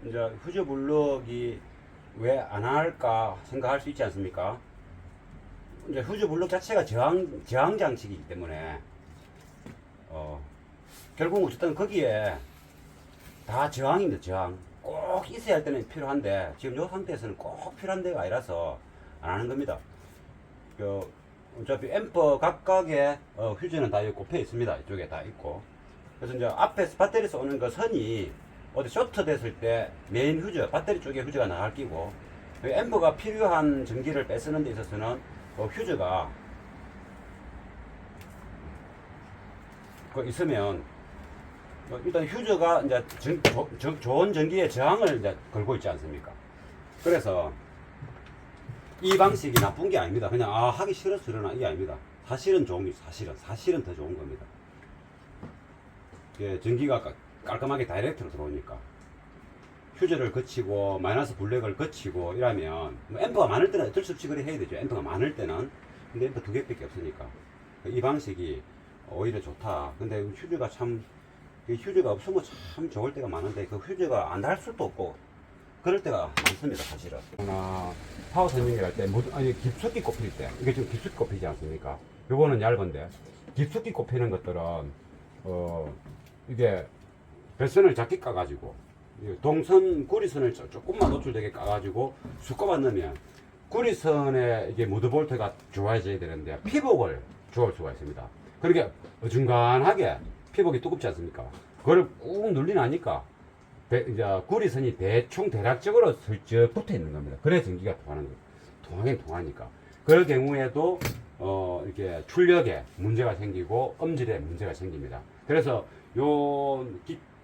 이제 휴즈 블럭이 왜 안 할까 생각할 수 있지 않습니까? 이제 휴즈 블럭 자체가 저항 장치이기 때문에 결국 어쨌든 거기에 다 저항입니다. 저항 꼭 있어야 할 때는 필요한데 지금 이 상태에서는 꼭 필요한 데가 아니라서 안 하는 겁니다. 어차피 앰프 각각의 휴즈는 다 여기 꼽혀 있습니다. 이쪽에 다 있고. 그래서 이제 앞에서 배터리에서 오는 그 선이 어디 쇼트 됐을 때 메인 휴즈, 배터리 쪽에 휴즈가 나갈 끼고, 앰프가 필요한 전기를 빼쓰는 데 있어서는 휴즈가 있으면 일단 휴즈가 이제 좋은 전기의 저항을 이제 걸고 있지 않습니까? 그래서 이 방식이 나쁜 게 아닙니다. 그냥 하기 싫어서 그러나 이게 아닙니다. 사실은 좋은 게 사실은 더 좋은 겁니다. 전기가 깔끔하게 다이렉트로 들어오니까 휴즈를 거치고 마이너스 블랙을 거치고 이러면 앰프가 많을 때는 어쩔 수 없이 그래 해야 되죠. 앰프가 많을 때는. 근데 앰프 두 개밖에 없으니까 이 방식이 오히려 좋다. 근데 휴즈가 없으면 참 좋을 때가 많은데 그 휴즈가 안 달 수도 없고 그럴 때가 많습니다. 사실은 파워 선진기 할 때 깊숙이 꼽힐 때 이게 지금 깊숙이 꼽히지 않습니까? 요거는 얇은데 깊숙이 꼽히는 것들은 이게 배선을 작게 까가지고 동선 구리선을 조금만 노출되게 까가지고 수꼽아 넣으면 구리선에 이게 무드볼트가 좋아져야 되는데 피복을 좋을 수가 있습니다. 그러니까 어중간하게 피복이 두껍지 않습니까? 그걸 꾹 눌리나니까 이제 구리선이 대략적으로 슬쩍 붙어 있는 겁니다. 그래 전기가 통하는 거예요. 통하긴 통하니까. 그럴 경우에도 이렇게 출력에 문제가 생기고 음질에 문제가 생깁니다. 그래서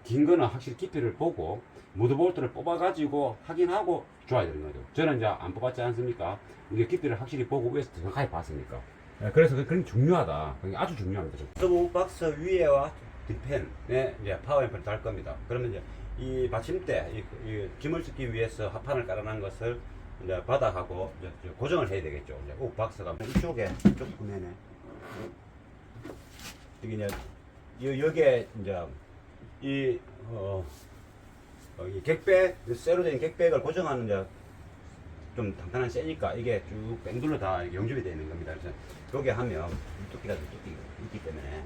긴 거는 확실히 깊이를 보고 무드볼트를 뽑아가지고 확인하고 줘야 되는 거죠. 저는 이제 안 뽑았지 않습니까? 이게 깊이를 확실히 보고 위에서 정확하게 봤으니까. 그래서 그게 중요하다. 그게 아주 중요합니다. 서브박스 위에와 뒷팬에 이제 파워앰프를 달 겁니다. 그러면 이제 이 받침대, 이 짐을 싣기 위해서 합판을 깔아놓은 것을 이제 바닥하고 이제 고정을 해야 되겠죠. 이제 박스가 이쪽 구면에 여기 이제 여기에 이제 이 객백, 쇠로 된 객백을 고정하는 이제 좀 탄탄한 쇠니까 이게 쭉 뺑돌로 다 용접이 되어 있는 겁니다. 그래서 여기 하면 뚜끼가 있기 때문에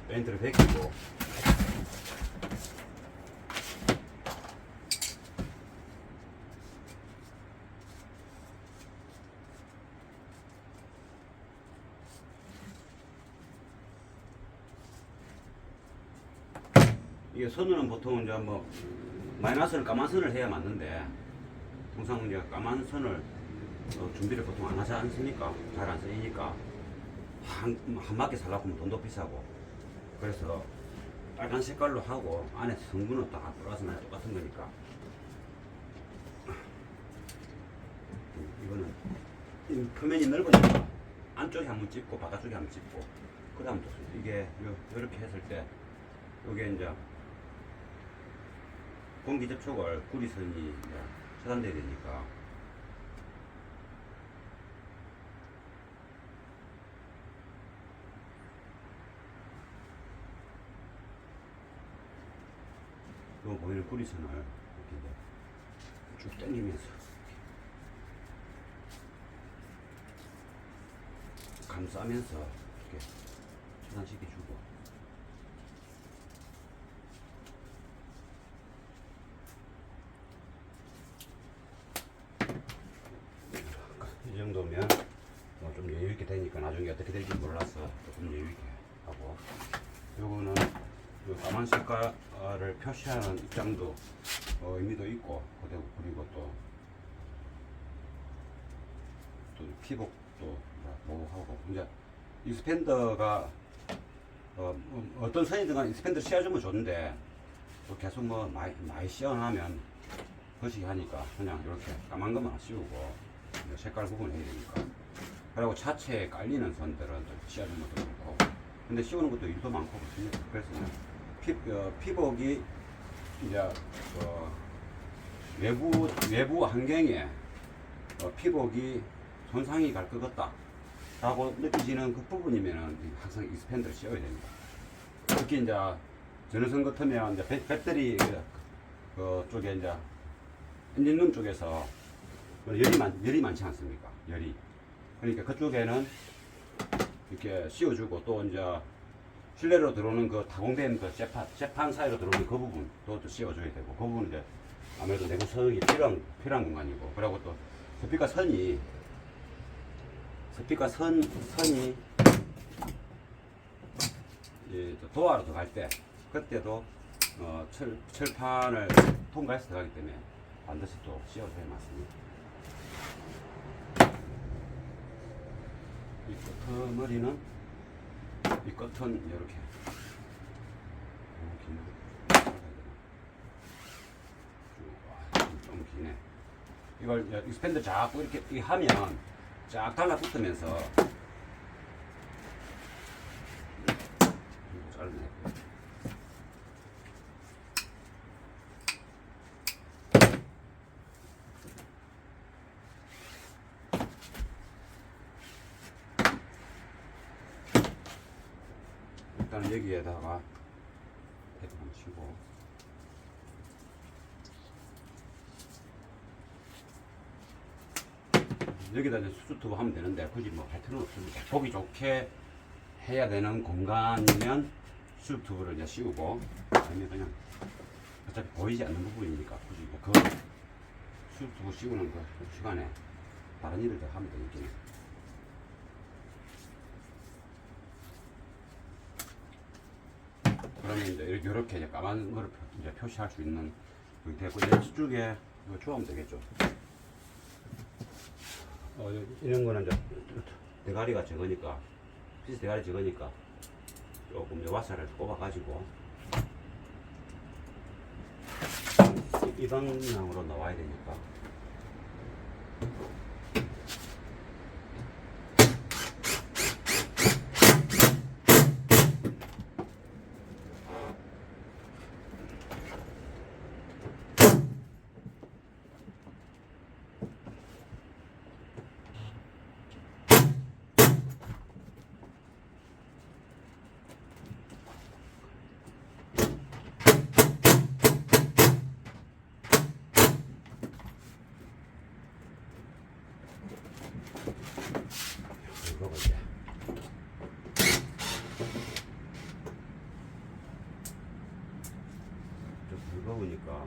벤트를 벗기고 이게 선은 보통 이제 마이너스를 까만 선을 해야 맞는데 통상 이제 까만 선을 준비를 보통 안 하지 않습니까? 잘 안 쓰이니까 한 바퀴 살라고 하면 돈도 비싸고 그래서 빨간 색깔로 하고 안에 성분은 다 플러스나 똑같은 거니까 이거는 표면이 넓으니까 안쪽에 한번 찝고 바깥쪽에 한번 찝고 그 다음 좋습니다. 이게 이렇게 했을 때 이게 이제 공기 접촉을 구리선이 차단돼야 되니까 요 보이는 구리선을 이렇게 쭉 당기면서 감싸면서 이렇게 차단시켜주고 이 정도면 좀 여유있게 되니까 나중에 어떻게 될지 몰라서 조금 여유있게 하고 요거는 까만 색깔을 표시하는 입장도 의미도 있고 그리고 또 피복도 보호하고 이제 익스펜더가 어떤 선이든 간에 익스펜더 씌워주면 좋은데 또 계속 많이 씌워나면 거시기 하니까 그냥 이렇게 까만 것만 씌우고 색깔 구분해야 되니까 그리고 차체에 깔리는 선들은 좀 씌워주는 것도 좋고 근데 씌우는 것도 일도 많고 그렇습니다. 그래서 피복이 이제 외부 환경에 피복이 손상이 갈 것 같다 라고 느끼지는 그 부분이면은 항상 익스팬더를 씌워야 됩니다. 특히 이제 전원선 같으면 이제 배터리 그 쪽에 이제 엔진룸 쪽에서 열이 많지 않습니까? 열이. 그러니까 그쪽에는 이렇게 씌워주고, 또 이제 실내로 들어오는 그 타공된 그 재판 사이로 들어오는 그 부분 또 씌워줘야 되고, 그 부분은 이제 아무래도 내부 석이 필요한 공간이고, 그리고 또 스피커 선이 이제 도화로 들어갈 때, 그때도 철판을 통과해서 들어가기 때문에 반드시 또 씌워줘야 맞습니다. 이 끝머리는, 이 끝은 이렇게 좀 기네. 이걸 익스팬더 자꾸 이렇게 하면 쫙 달라붙으면서 잘라내. 일단 여기에다가 테이프 한번 치고, 여기다 이제 수주투브 하면 되는데 굳이 뭐 할 필요는 없습니다. 보기 좋게 해야 되는 공간이면 수주투브를 이제 씌우고, 아니면 그냥 어차피 보이지 않는 부분이니까 굳이 그 수주투브 씌우는 그 시간에 다른 일을 더 하면 되겠네. 그러면 이제 이렇게 이제 까만 거를 이제 표시할 수 있는 그게 되고, 이제 이쪽에 이거 주하면 되겠죠. 이런 거는 이제 대가리가 적으니까, 피스 대가리 적으니까 조금 이제 와사를 꼽아가지고 이 방향으로 나와야 되니까. 이거 이제 좀 무거우니까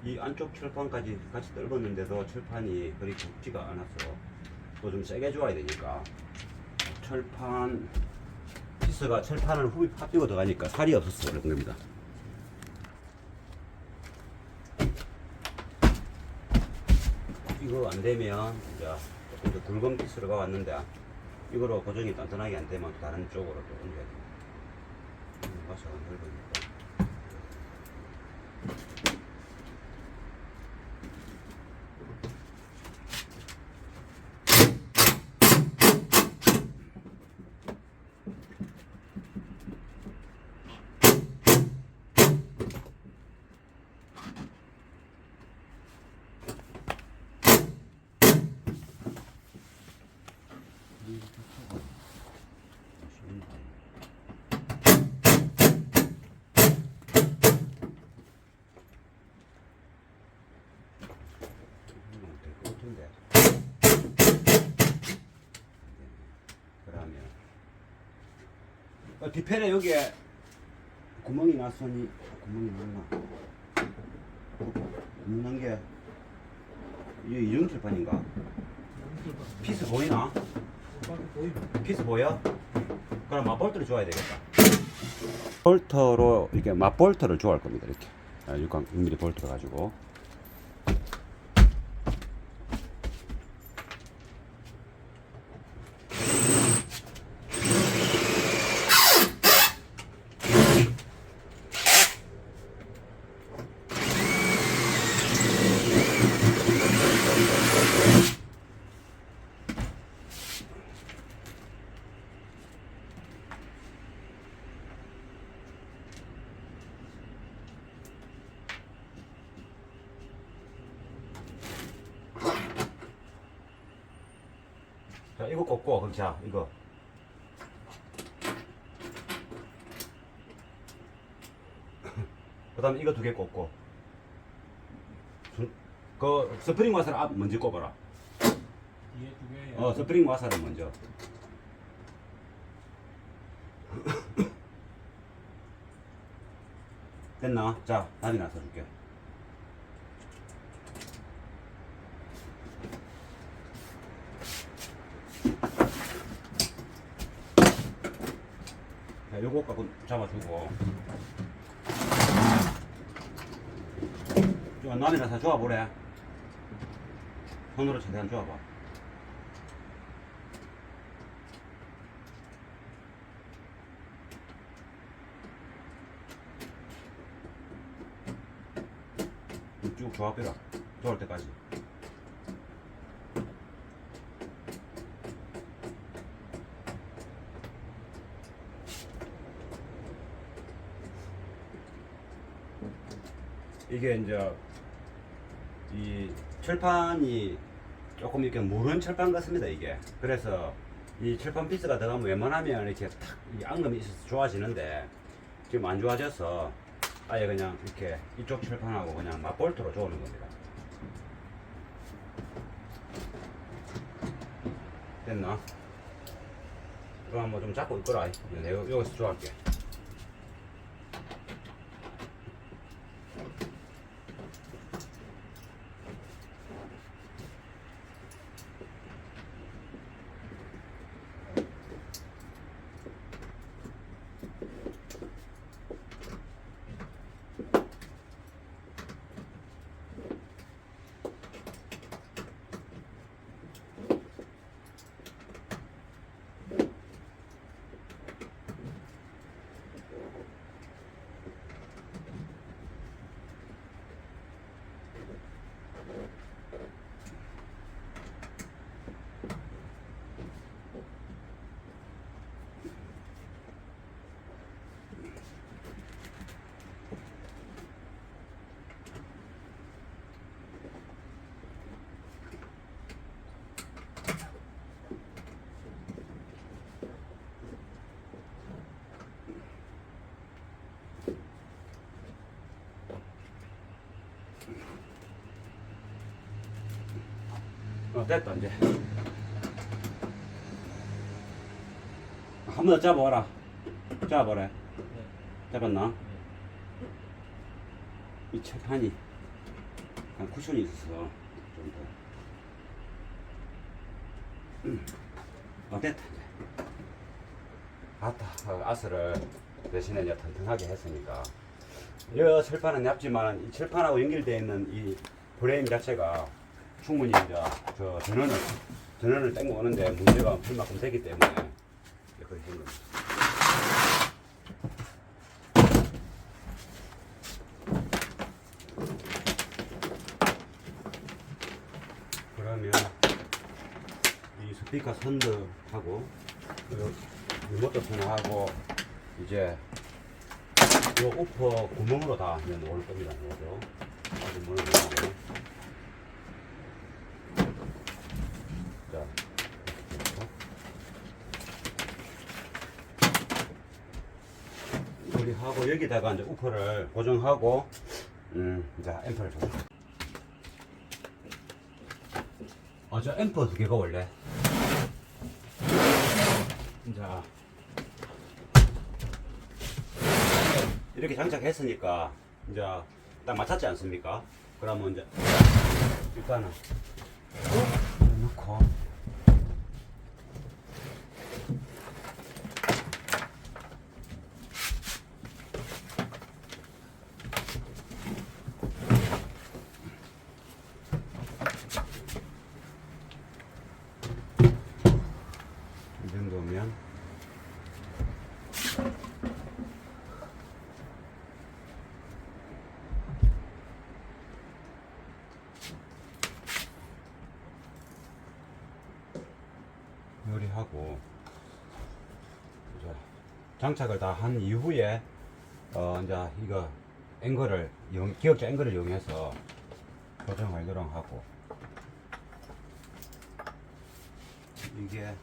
이 안쪽 철판까지 같이 떨궜는데도 철판이 그리 굵지가 않아서 또 좀 세게 줘야 되니까, 철판 피스가 철판을 후비 팥비고 들어가니까 살이 없어서 그런 겁니다. 이거 안 되면 이제 조금 더 굵은 피스가 왔는데, 이거로 고정이 단단하게 안 되면 다른 쪽으로 또 옮겨야 돼요. 와서 안 넓으니까. 그러면 뒤편에 여기에 구멍이 났으니, 구멍이 났나? 없는 게 이게 이중 철판인가? 피스 보이나? 피스 보여? 그럼 맞볼트를 줘야 되겠다. 볼트로 이렇게 맞볼트를 줘야 할 겁니다. 이렇게 6mm 볼트를 가지고. 자, 이거 꽂고, 그럼 자, 이거. 그 다음에 이거 두 개 꽂고. 그, 스프링 와사를 먼저 꼽아라. 뒤에 두 개. 스프링 와사를 먼저. 됐나? 자, 다리 나서 줄게. 자, 요거 갖고 잡아주고. 좀 남이 나서 조아보래. 손으로 최대한 조아봐. 쭉 조합해라. 조할 때까지. 이게 이제 이 철판이 조금 이렇게 무른 철판 같습니다. 이게 그래서 이 철판 피스가 들어가면 웬만하면 이렇게 탁이 앙금이 있어서 좋아지는데 지금 안 좋아져서 아예 그냥 이렇게 이쪽 철판하고 그냥 맞볼트로 조는 겁니다. 됐나? 그럼 뭐 좀 잡고 있거라. 내가 여기서 조할게. 됐다 이제. 한 번 더 잡아봐라. 잡아봐라. 네. 잡았나? 네. 이 철판이 약간 쿠션이 있어서 좀 더. 됐다 이제. 아따, 아스를 대신에 이제 튼튼하게 했으니까. 이 철판은 얇지만 이 철판하고 연결되어 있는 이 프레임 자체가 충분히 이제 저 전원을 땡고 오는데 문제가 얼마큼 되기 때문에 그렇게 된 겁니다. 그러면 이 스피커 선드하고 리모트 선하고 이제 요 우퍼 구멍으로 다 이제 놓을 겁니다. 요거 아주 문을 놓고. 자, 우리 하고 여기다가 이제 우퍼를 고정하고 자 앰프를 좀. 저 앰프 두 개가 원래. 자 이렇게 장착했으니까 이제 딱 맞췄지 않습니까? 그러면 이제 일단은 넣고 이 정도면 요리하고 이제 장착을 다 한 이후에 이제 이거 앵글을 기역자 앵글을 이용해서 고정하도록 하고 이게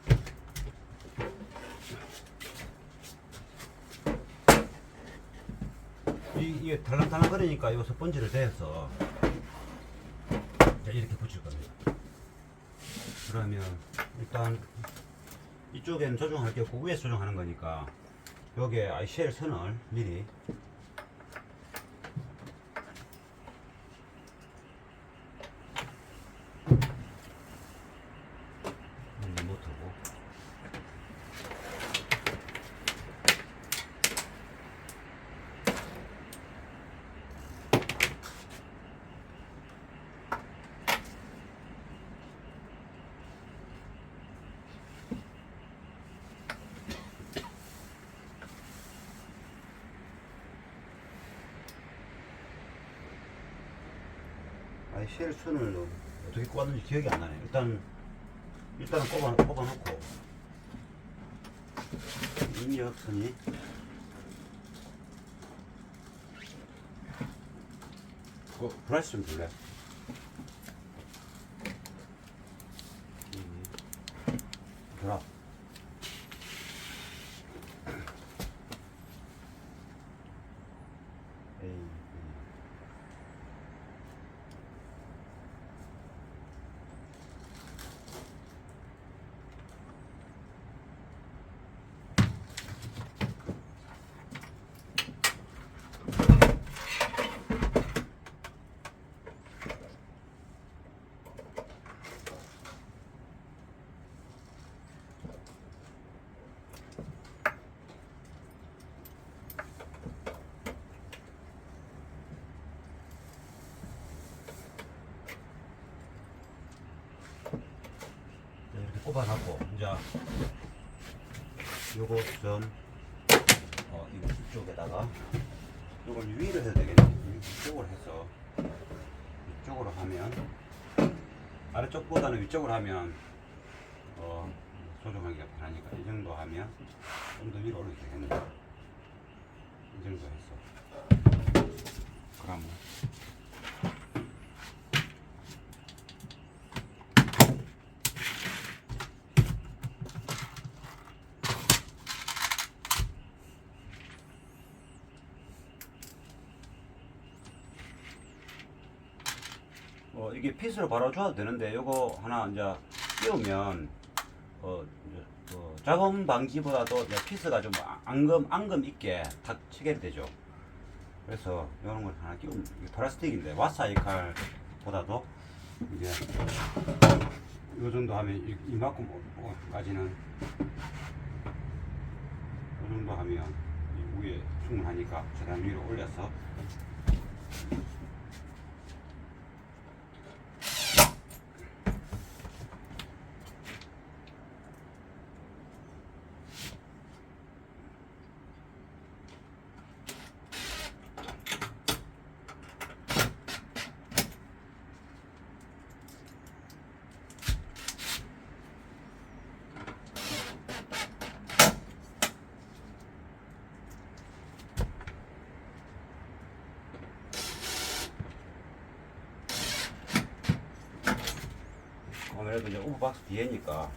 이게 달랑달랑 거리니까 요 스펀지를 대서 이렇게 붙일 겁니다. 그러면 일단 이쪽에는 조정할 게 없고 위에서 조정하는 거니까 여기에 ICL 선을 미리 못하고 ICL 선을 어떻게 꼽았는지 기억이 안 나네. 일단은 꼽아놓고 입력선이 브러쉬 좀 줄래? 드랍 이렇게 꼽아놨고 이제 요거 전 이쪽에다가 요걸 위로 해야 되겠네. 이쪽으로 해서 이쪽으로 하면 아래쪽보다는 위쪽으로 하면 조정하기가 편하니까 이 정도 하면 좀 더 위로 올리게 되겠네. 이 정도 해서 그러면 이게 핏으로 바로 줘도 되는데 요거 하나 이제 끼우면 작업 방지보다도 이제 피스가 좀 앙금 있게 탁 치게 되죠. 그래서 이런 걸 하나 끼우면 이게 플라스틱인데 와사 역할보다도 이제 요 정도 하면 이만큼까지는 요 정도 하면 이 위에 충분하니까 계단 위로 올려서 아무래도 이제 오버박스 뒤에니까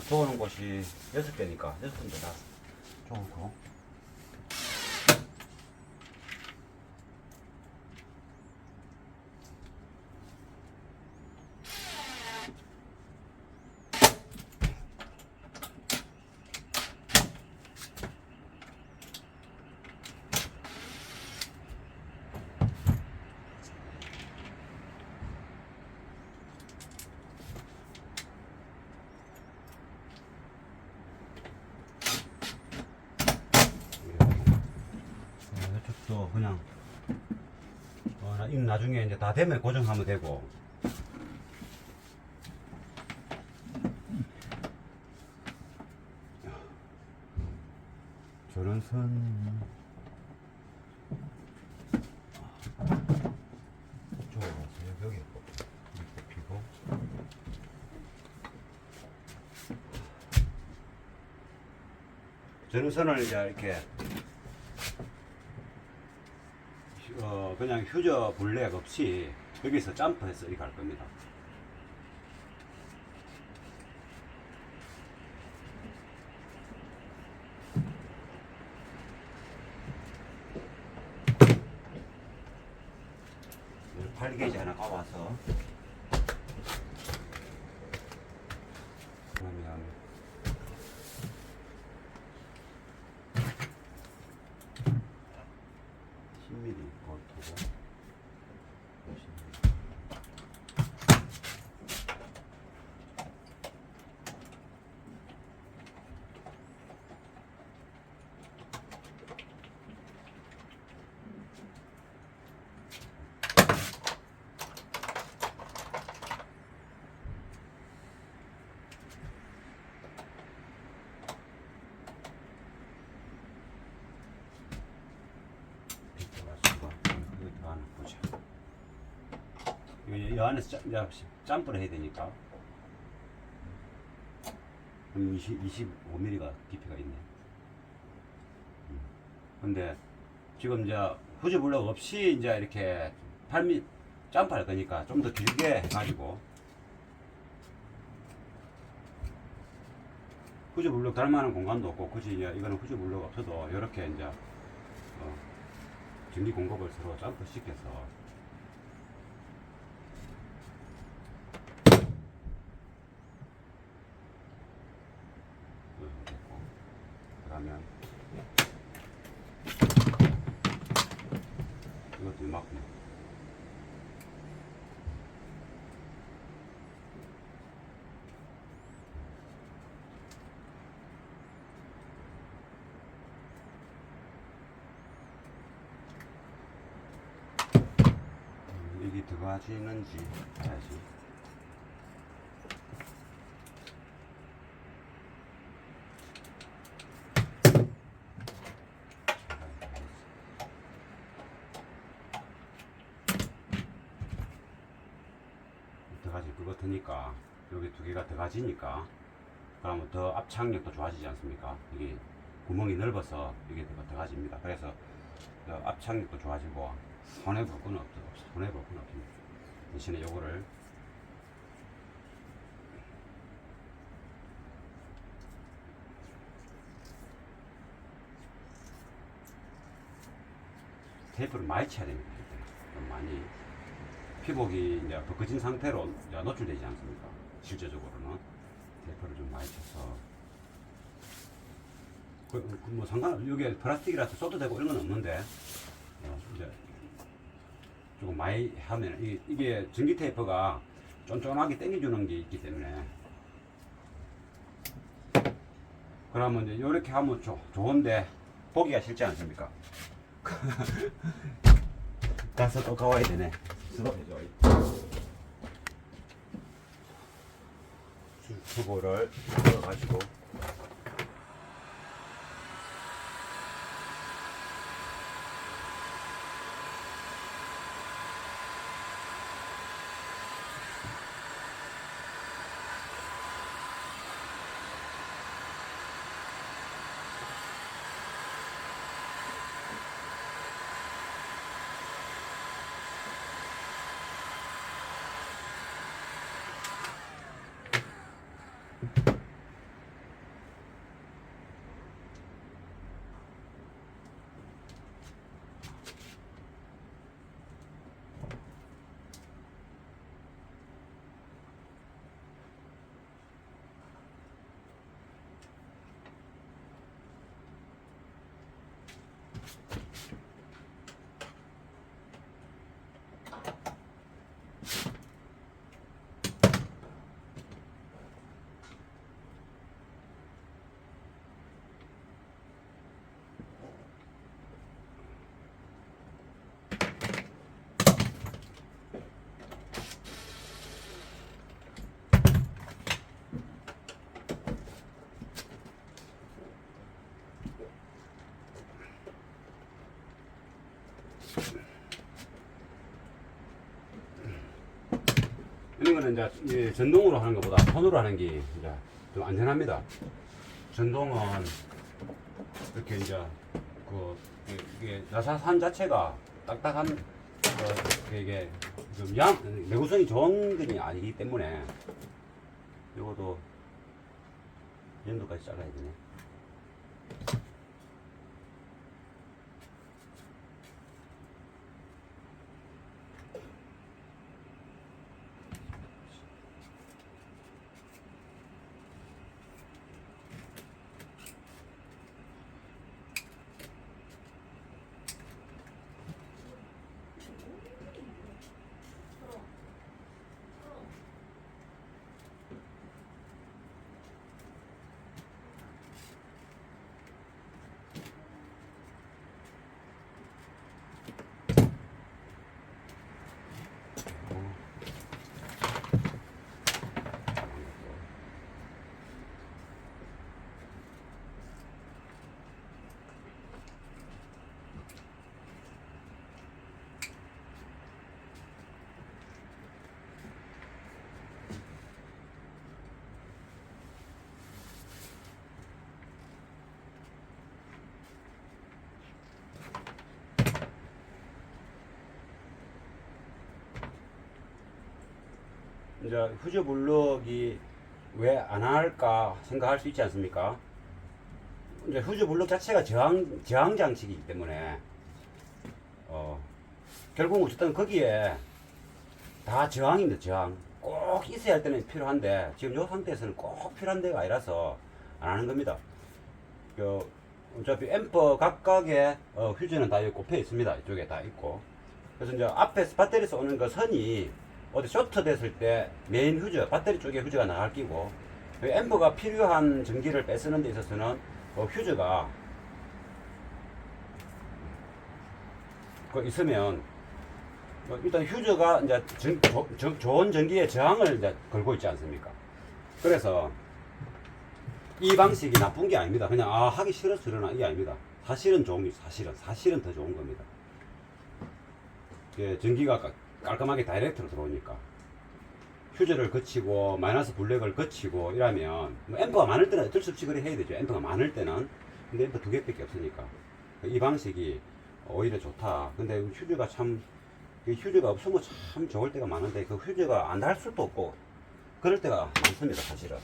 들어오는 곳이 6개니까 6군데 다 좋고 이쪽도 그냥 나중에 이제 다 되면 고정하면 되고 저런 선 이쪽으로 가서 여기 꼽히고 저런 선을 이제 이렇게 그냥 휴저 블랙 없이 여기서 점프해서 이렇게 할 겁니다. 8게이지 하나 가와서 그러면 10mm 볼트고 50mm. 이 안에서 점프를 해야 되니까 25mm가 깊이가 있네. 근데 지금 이제 후지 블록 없이 이제 이렇게 8mm 점프할 거니까 좀 더 길게 해가지고 후지 블록 달 만한 공간도 없고 굳이 이제 이거는 후지 블록 없어도 이렇게 이제 전기 공급을 서로 점프 시켜서 그러면 이것도 이만큼 이게 들어가지는지 봐야지. 들어가질 것 같으니까 여기 두 개가 들어가지니까 그러면 더 압착력도 좋아지지 않습니까? 이게 구멍이 넓어서 이게 더 들어가집니다. 그래서 압착력도 좋아지고 손해볼 건 없어. 손해볼 건 없습니다. 대신에 요거를 테이프를 많이 쳐야 됩니다. 좀 많이 피복이 이제 벗겨진 상태로 이제 노출되지 않습니까? 실제적으로는 테이프를 좀 많이 쳐서 뭐 여기 플라스틱이라서 써도 되고 이런 건 없는데 이제 조금 많이 하면 이게 전기 테이프가 쫀쫀하게 당겨주는 게 있기 때문에 그러면 이제 이렇게 하면 좋은데 보기가 싫지 않습니까? 가서 또 가와야 되네. 수고를 넣어가지고 이런 거는 이제 전동으로 하는 것보다 손으로 하는 게 이제 좀 안전합니다. 전동은 이렇게 이제 이게 나사산 자체가 딱딱한 이게 좀 내구성이 좋은 것이 아니기 때문에 이것도 연도까지 잘라야 되네. 이제 휴즈 블럭이 왜 안 할까 생각할 수 있지 않습니까? 이제 휴즈 블럭 자체가 저항 장치이기 때문에 결국 어쨌든 거기에 다 저항입니다. 저항 꼭 있어야 할 때는 필요한데 지금 이 상태에서는 꼭 필요한 데가 아니라서 안 하는 겁니다. 어차피 앰프 각각의 휴즈는 다 여기 꼽혀 있습니다. 이쪽에 다 있고. 그래서 이제 앞에서 배터리에서 오는 그 선이 어디 쇼트 됐을 때 메인 휴즈, 배터리 쪽에 휴즈가 나갈 끼고 앰프가 필요한 전기를 빼쓰는 데 있어서는 휴즈가 있으면 일단 휴즈가 이제 좋은 전기의 저항을 이제 걸고 있지 않습니까? 그래서 이 방식이 나쁜 게 아닙니다. 그냥 하기 싫어서 그러나 이게 아닙니다. 사실은 좋은 게 사실은 더 좋은 겁니다. 전기가 깔끔하게 다이렉트로 들어오니까 휴즈를 거치고 마이너스 블랙을 거치고 이러면 앰프가 많을 때는 어쩔 수 없이 그래 해야 되죠. 앰프가 많을 때는. 근데 앰프 두 개밖에 없으니까 이 방식이 오히려 좋다. 근데 휴즈가 참 휴즈가 없으면 참 좋을 때가 많은데 그 휴즈가 안 달 수도 없고 그럴 때가 많습니다. 사실은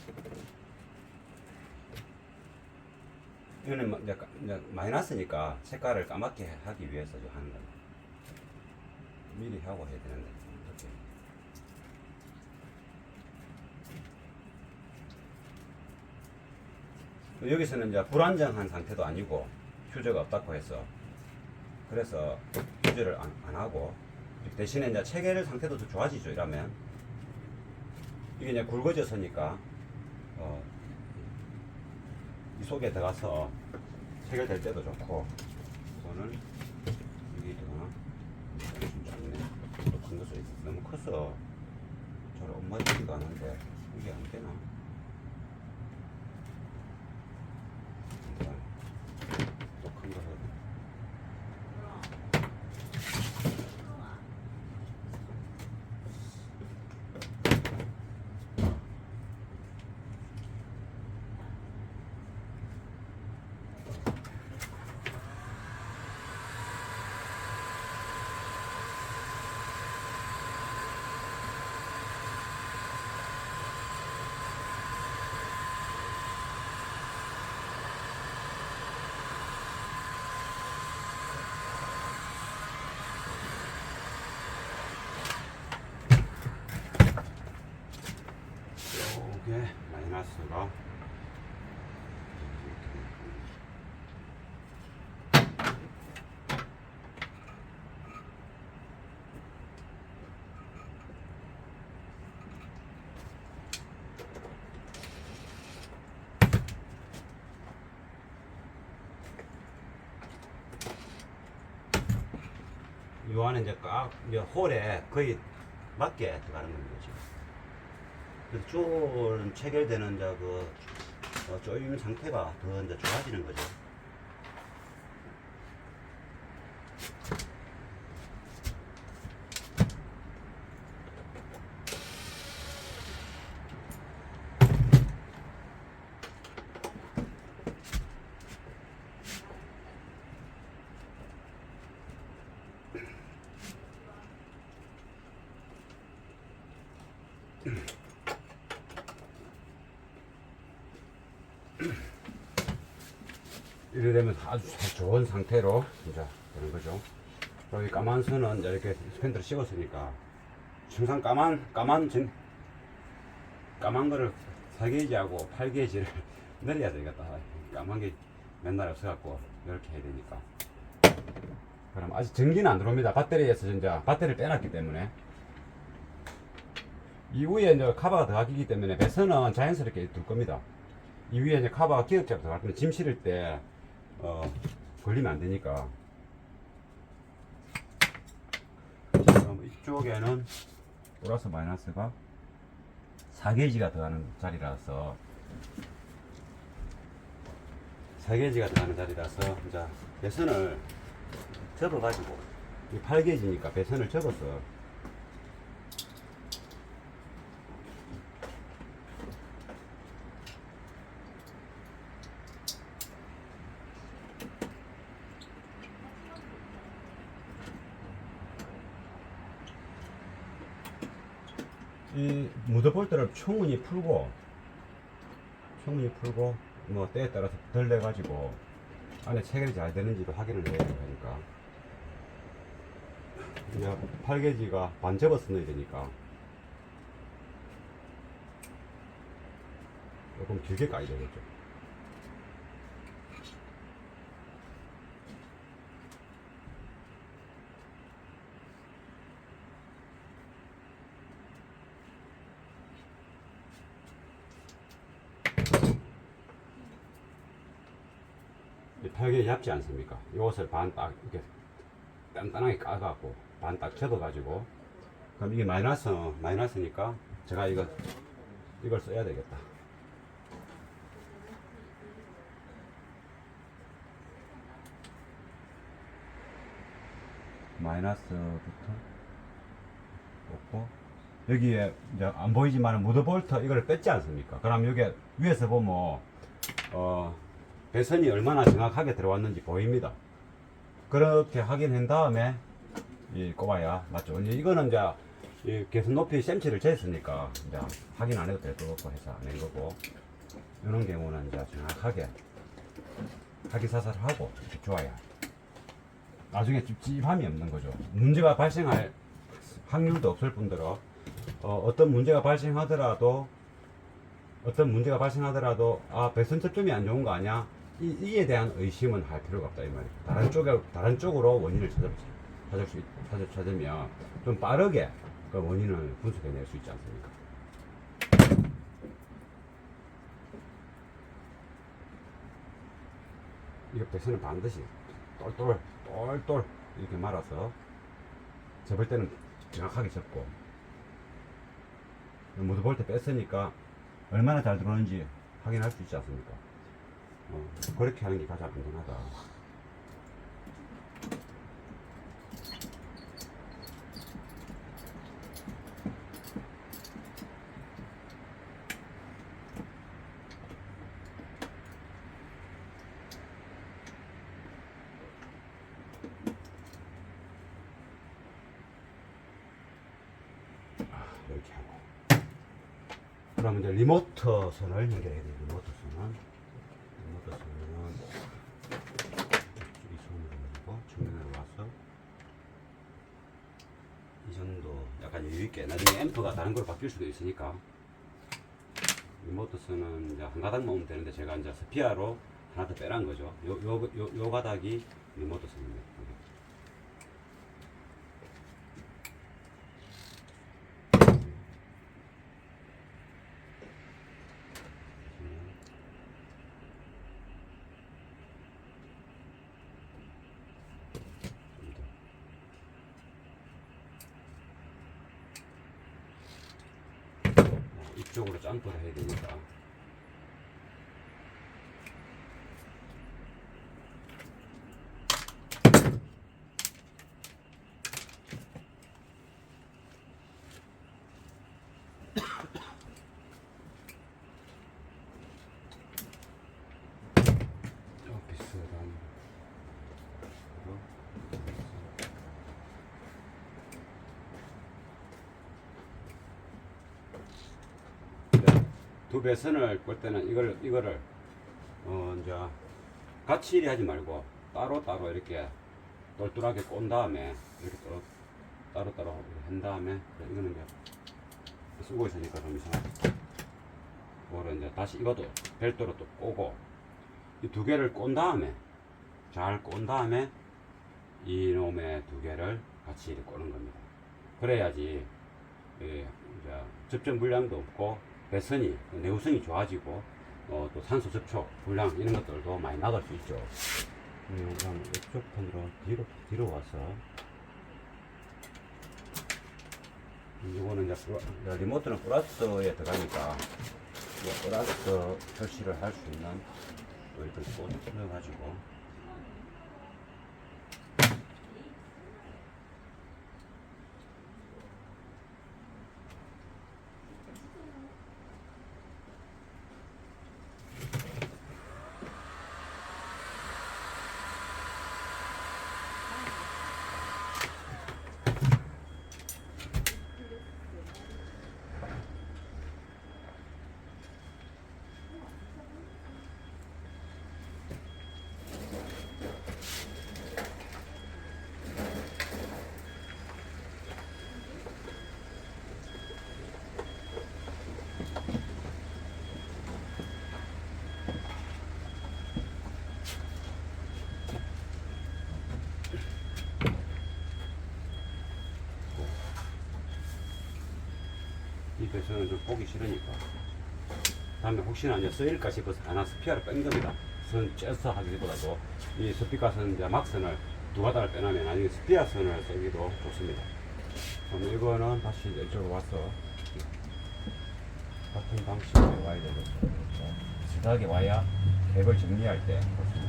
이거는 이제 마이너스니까 색깔을 까맣게 하기 위해서 하는 겁니다. 미리 하고 해야 되는데 이렇게. 여기서는 이제 불안정한 상태도 아니고 휴즈가 없다고 해서 그래서 휴즈를 안 하고 대신에 이제 체결 상태도 더 좋아지죠. 이러면 이게 이제 굵어졌으니까 이 속에 들어가서 체결될 때도 좋고. 이거는 이게 좀 작네. 또 큰 것이 너무 커서 잘 엄마지지가 않은데 이게 안 되나? 또 큰 것을 이게 마이너스가 요 안에 이제 홀에 거의 맞게 들어가는 겁니다. 지금. 그래서 쫄은 체결되는 이제 조임 상태가 더 이제 좋아지는 거죠. 이래 되면 아주 좋은 상태로 이제 되는 거죠. 여기 까만 선은 이제 이렇게 스펜드를 씌웠으니까 항상 까만 거를 4게이지하고 8게이지를 내려야 되겠다. 까만 게 맨날 없어갖고 이렇게 해야 되니까. 그럼 아직 전기는 안 들어옵니다. 배터리에서 이제 배터리를 빼놨기 때문에. 이후에 이제 카바가 들어가기 때문에 배선은 자연스럽게 둘 겁니다. 이 위에 이제 카바가 기역자가 들어갈 건데 짐 실을 때 걸리면 안 되니까. 그럼 이쪽에는 플러스 마이너스가 4게이지가 들어가는 자리라서 4게이지가 들어가는 자리라서 이제 배선을 접어 가지고 8게이지니까 배선을 접어서 이 무드볼트를 충분히 풀고 뭐 때에 따라서 덜 내가지고 안에 체결이 잘 되는지도 확인을 해야 되니까 이제 팔개지가 반 접어서 넣어야 되니까 조금 길게 까야 되겠죠. 팔개 얇지 않습니까? 이것을 반 딱 이렇게 단단하게 까갖고 반 딱 접어가지고 그럼 이게 마이너스니까 제가 이걸 써야 되겠다. 마이너스부터 뽑고 여기에 이제 안 보이지만 무드볼트 이걸 뺐지 않습니까? 그럼 여기 위에서 보면 배선이 얼마나 정확하게 들어왔는지 보입니다. 그렇게 확인한 다음에 꼽아야 맞죠. 이거는 이제 이 개선 높이 센치를 쟀으니까 이제 확인 안 해도 될 것 같고 해서 안 한 거고, 이런 경우는 이제 정확하게 하기사사를 하고 이렇게 좋아야 나중에 찝찝함이 없는 거죠. 문제가 발생할 확률도 없을 뿐더러 어떤 문제가 발생하더라도 아 배선 접점이 안 좋은 거 아니야? 이에 대한 의심은 할 필요가 없다 이 말이에요. 다른 쪽으로 원인을 찾으면 좀 빠르게 그 원인을 분석해낼 수 있지 않습니까? 이거 배선은 반드시 똘똘 이렇게 말아서 접을 때는 정확하게 접고, 무드볼트 뺐으니까 얼마나 잘 들어오는지 확인할 수 있지 않습니까? 그렇게 하는 게 가장 안전하다. 이렇게 하고, 그러면 이제 리모트 선을 연결해야 돼요. 리모트 선은 이 손으로 가지고 정면으로 와서 이 정도 약간 여유 있게, 나중에 앰프가 다른 걸로 바뀔 수도 있으니까 리모트 선은 이제 한 가닥 놓으면 되는데 제가 이제 스피아로 하나 더 빼란 거죠. 요 가닥이 리모트 선입니다. 이쪽으로 점프를 해야 되니까 비슷한 두 배선을 볼 때는 이거를 이제 같이 일이 하지 말고 따로 이렇게 똘똘하게 꼰 다음에 이렇게 따로 한 다음에, 이거는 이제 쓰고 있으니까 좀 이상하게 그거를 이제 다시 이것도 별도로 또 꼬고, 이 두 개를 꼰 다음에 잘 꼰 다음에 이놈의 두 개를 같이 이렇게 꼬는 겁니다. 그래야지 이제 접점 불량도 없고 배선이 내구성이 좋아지고 또 산소 접촉 불량 이런 것들도 많이 나갈 수 있죠. 그럼 이쪽 편으로 뒤로 와서 이거는 이제 리모트는 플러스에 들어가니까 플러스 표시를 할 수 있는 이렇게 꽂아가지고 이 배선은 좀 보기 싫으니까. 다음에 혹시나 이제 쓰일까 싶어서 하나 스피어를 뺀 겁니다. 선 쪄서 하기보다도 이 스피커선 이제 막선을 두 가닥을 빼놓으면 나중에 스피어 선을 쓰기도 좋습니다. 그럼 이거는 다시 이쪽으로 와서 같은 방식으로 와야 되겠죠. 비슷하게 와야 캡을 정리할 때 좋습니다.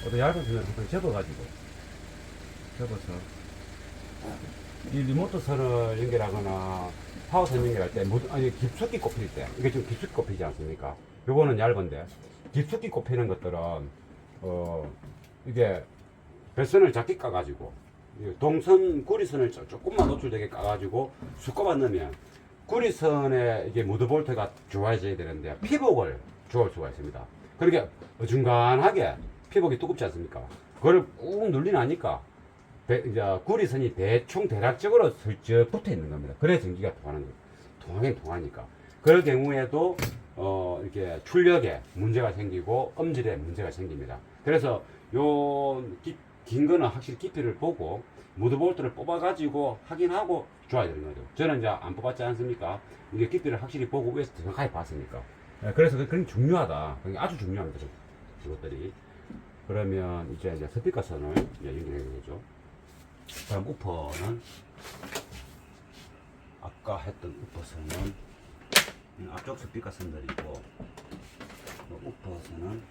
어떤 얇은 선을 한번 접어가지고 접어서 이 리모트 선을 연결하거나 파워선 연결할 때 아니 깊숙이 꼽힐 때 이게 좀 깊숙이 꼽히지 않습니까? 요거는 얇은데 깊숙이 꼽히는 것들은 이게 배선을 작게 까가지고 동선 구리선을 조금만 노출되게 까가지고 수꼽아 넣으면 구리선에 이게 무드볼트가 좋아져야 되는데 피복을 좋을 수가 있습니다. 그렇게 어중간하게 피복이 두껍지 않습니까? 그걸 꾹 눌리나니까 이제 구리선이 대충 대략적으로 슬쩍 붙어 있는 겁니다. 그래야 전기가 통하는 거예요. 통하긴 통하니까. 그럴 경우에도 이렇게 출력에 문제가 생기고 음질에 문제가 생깁니다. 그래서 요 긴 거는 확실히 깊이를 보고 무드볼트를 뽑아가지고 확인하고 줘야 되는 거죠. 저는 이제 안 뽑았지 않습니까? 이게 깊이를 확실히 보고 위에서 정확하게 봤으니까. 그래서 그게 중요하다. 그게 아주 중요합니다. 이것들이. 그러면 이제 스피커 선을 연결해 보죠. 그럼 우퍼는 아까 했던 우퍼 선은 앞쪽 스피커 선들이고 우퍼 선은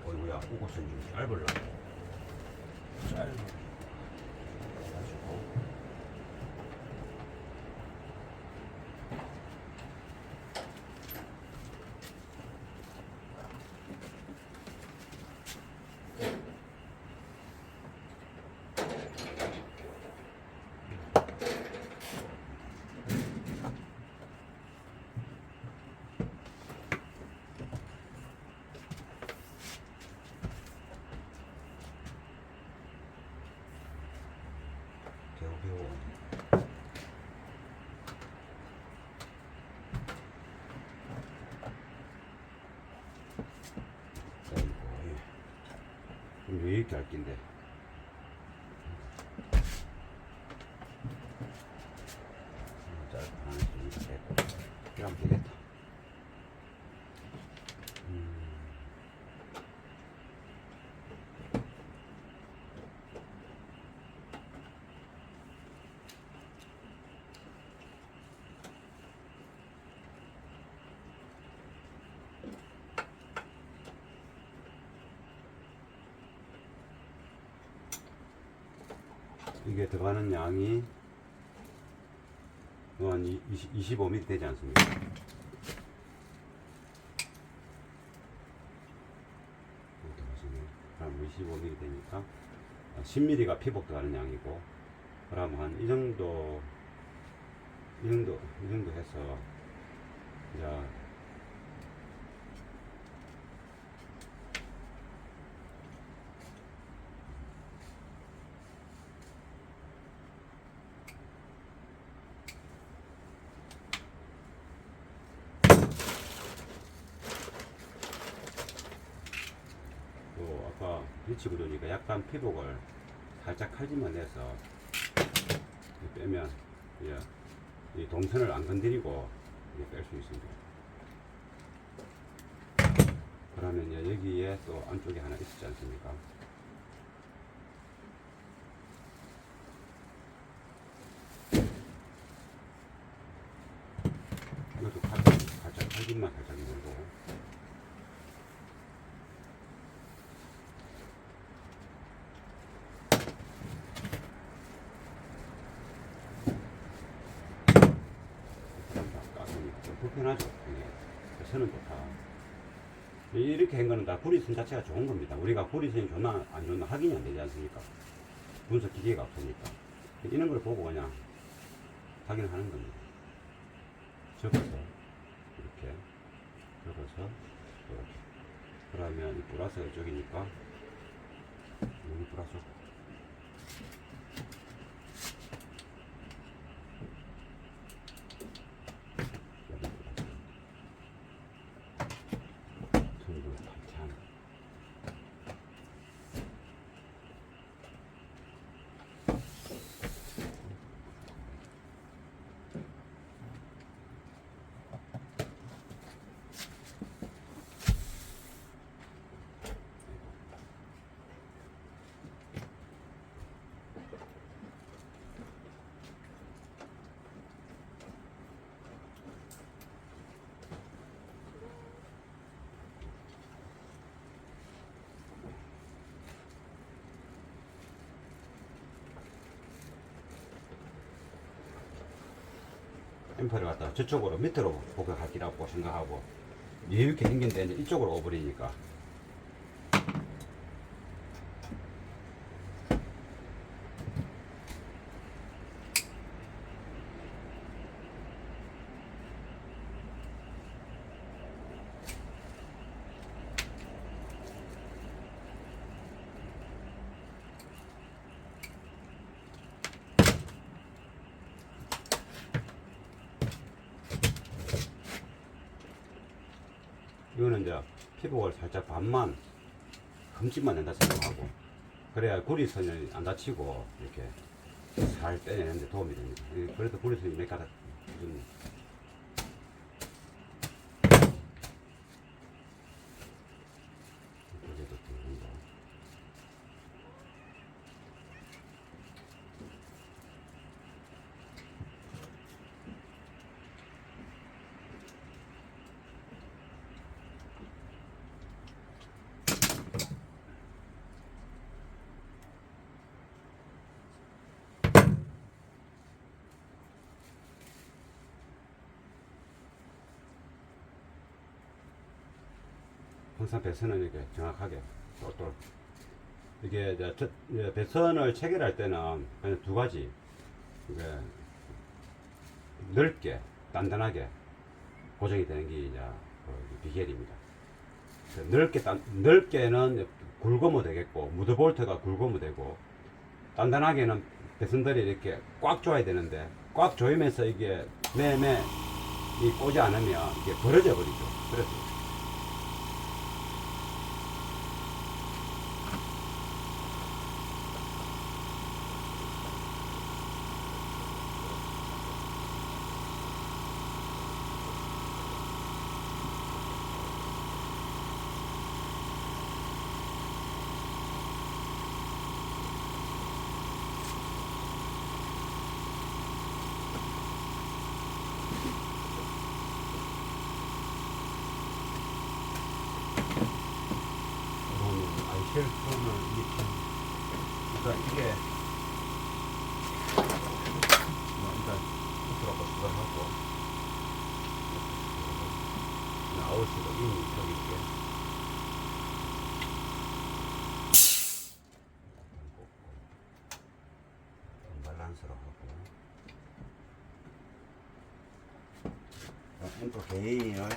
어이구야 우퍼 선이 좀 짧으려고 가지고 왜 이렇게 할긴데 짧고 하나 좀 됐고 이렇게 하면 되겠다. 이게 들어가는 양이 한 25mm 되지 않습니까? 그럼 25mm 되니까 10mm가 피복 들어가는 양이고, 그럼 한 이 정도 해서 이제 아까 위치 구조니까 약간 피복을 살짝 칼집만 내서 빼면 이 동선을 안 건드리고 뺄 수 있습니다. 그러면 여기에 또 안쪽에 하나 있지 않습니까? 이것도 살짝 칼집만 살짝 내고 불편하죠. 선은 좋다. 이렇게 한 거는 다 구리선 자체가 좋은 겁니다. 우리가 구리선이 좋나 안 좋나 확인이 안 되지 않습니까? 분석 기계가 없으니까. 이런 걸 보고 그냥 확인하는 겁니다. 접어서 이렇게 접어서 이렇게. 그러면 이 플러스가 이쪽이니까 여기 플러스 둥근 파탄. 앰프를 갖다가 저쪽으로 밑으로 복역할기라고 생각하고 이렇게 생긴데 이제 이쪽으로 오버리니까 이거는 이제 피복을 살짝 반만 흠집만 낸다 생각하고 그래야 구리선이 안 다치고 이렇게 잘 떼내는데 도움이 됩니다. 그래도 구리선이 몇 가닥 좀 이쪽에도 들어간다. 항상 배선은 이렇게 정확하게 똘똘 이게 이제 배선을 체결할 때는 그냥 두 가지 이게 넓게 단단하게 고정이 되는 게 이제 그 비결입니다. 넓게는 굵으면 되겠고 무드볼트가 굵으면 되고 단단하게는 배선들이 이렇게 꽉 조여야 되는데 꽉 조이면서 이게 매매 이 꽂지 않으면 이게 벌어져 버리죠. 그래서 쉘터를 이렇게 그러니까 이게 일단 부스라고 수정하고 나올 수도 있는 저기 이렇게 밸런스로 하고 앰프 개인을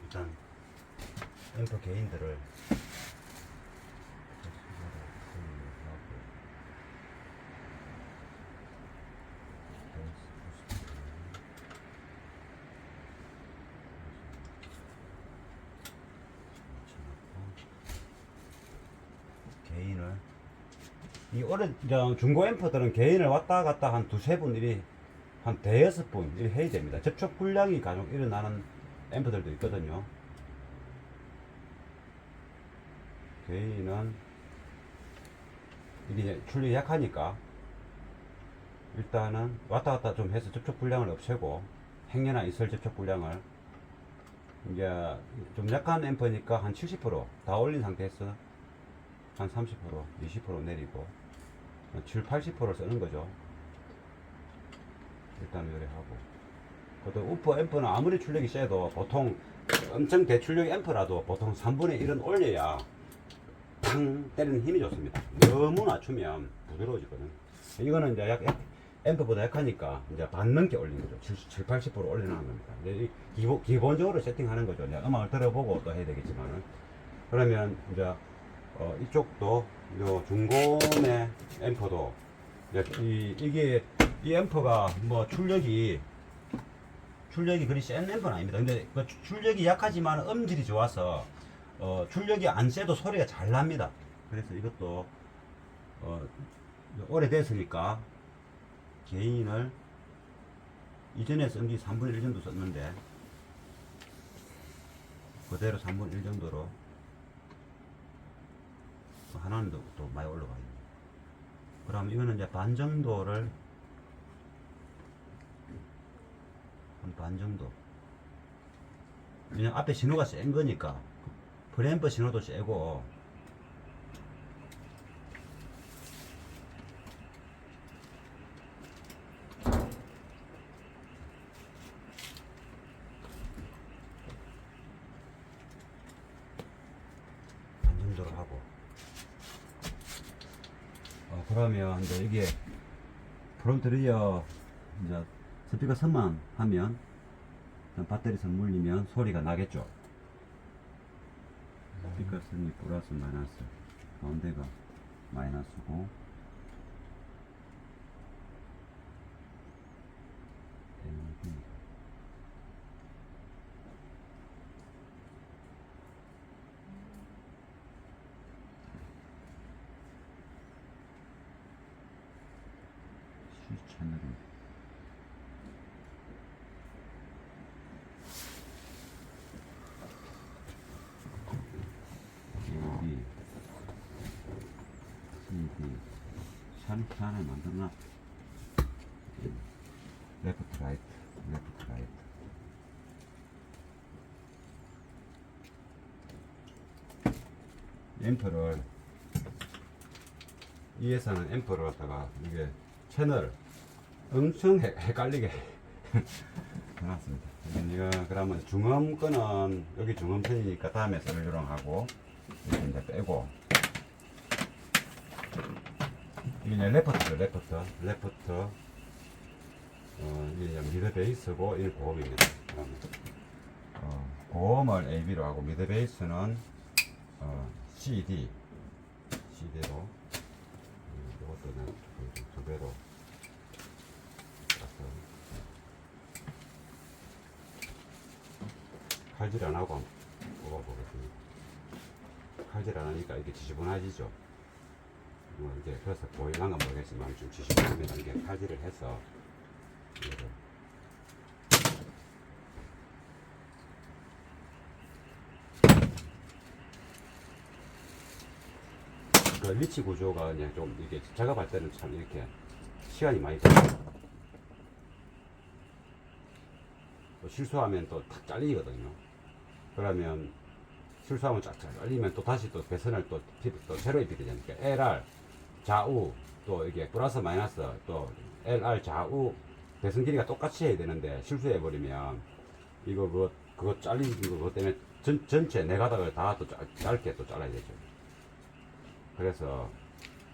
일단 앰프 개인들을 개인을 이 오래 중고 앰프들은 개인을 왔다 갔다 한 두세 분 이리 한 대여섯 분 이리 해야 됩니다. 접촉 불량이 간혹 일어나는 앰프들도 있거든요. 개인은 이게 출력이 약하니까 일단은 왔다 갔다 좀 해서 접촉 불량을 없애고 행여나 있을 접촉 불량을 이제 좀 약한 앰프니까 한 70%다 올린 상태에서 한 30%, 20% 내리고 7, 80%를 쓰는 거죠. 일단 이래 하고. 그래도 우퍼 앰프는 아무리 출력이 세도 보통 엄청 대출력 앰프라도 보통 3분의 1은 올려야 탕 때리는 힘이 좋습니다. 너무 낮추면 부드러워지거든. 이거는 이제 앰프보다 약하니까 이제 반 넘게 올린 거죠. 7, 80% 올려놓은 겁니다. 이제 기본적으로 세팅하는 거죠. 이제 음악을 들어보고 또 해야 되겠지만은. 그러면 이제 이쪽도 요 중고음의 앰프도 이게 이 앰프가 뭐 출력이 그리 센 앰프는 아닙니다. 근데 그 출력이 약하지만 음질이 좋아서 출력이 안 세도 소리가 잘 납니다. 그래서 이것도 오래됐으니까 개인을 이전에 쓴 게 3분의 1 정도 썼는데 그대로 3분의 1 정도로 하나는 또 많이 올라가 있네. 그럼 이거는 이제 반 정도를 한 반 정도. 왜냐면 앞에 신호가 센 거니까 프레앰프 신호도 세고 반 정도로 하고 그러면 이제 이게 프론트 리어 이제 스피커 선만 하면 배터리 선 물리면 소리가 나겠죠. 스피커 선이 플러스 마이너스 가운데가 마이너스고 C 채널은 AB CD 샤를 만들나? 레프트 라이트 앰프를 이 회사는 앰프를 갖다가 이게 채널 엄청 헷갈리게 해놨습니다. 이거 그러면 중음 거는 여기 중음선이니까 다음에 설교랑 하고 이렇게 이제 빼고 이게 레프트 이게 미드 베이스고 이 고음입니다. 고음을 AB로 하고 미드 베이스는 CD로 이것도 두 배로 칼질 안 하고 한번 뽑아보겠습니다. 칼질 안 하니까 이게 지저분해지죠. 이제 그래서 보일랑은 모르겠지만 좀 지저분합니다. 이게 칼질을 해서 이거를 그 리치 구조가 그냥 좀 이게 작업할 때는 참 이렇게 시간이 많이 걸려요. 또 실수하면 또 탁 잘리거든요. 그러면 실수하면 쫙 잘리면 또 다시 또 배선을 또 새로 입히게 되니까 LR 좌우 또 이게 플러스 마이너스 또 LR 좌우 배선 길이가 똑같이 해야 되는데 실수해 버리면 이거 그거 잘리는 거 그것 때문에 전체 네 가닥을 다 또 짧게 또 잘라야 되죠. 그래서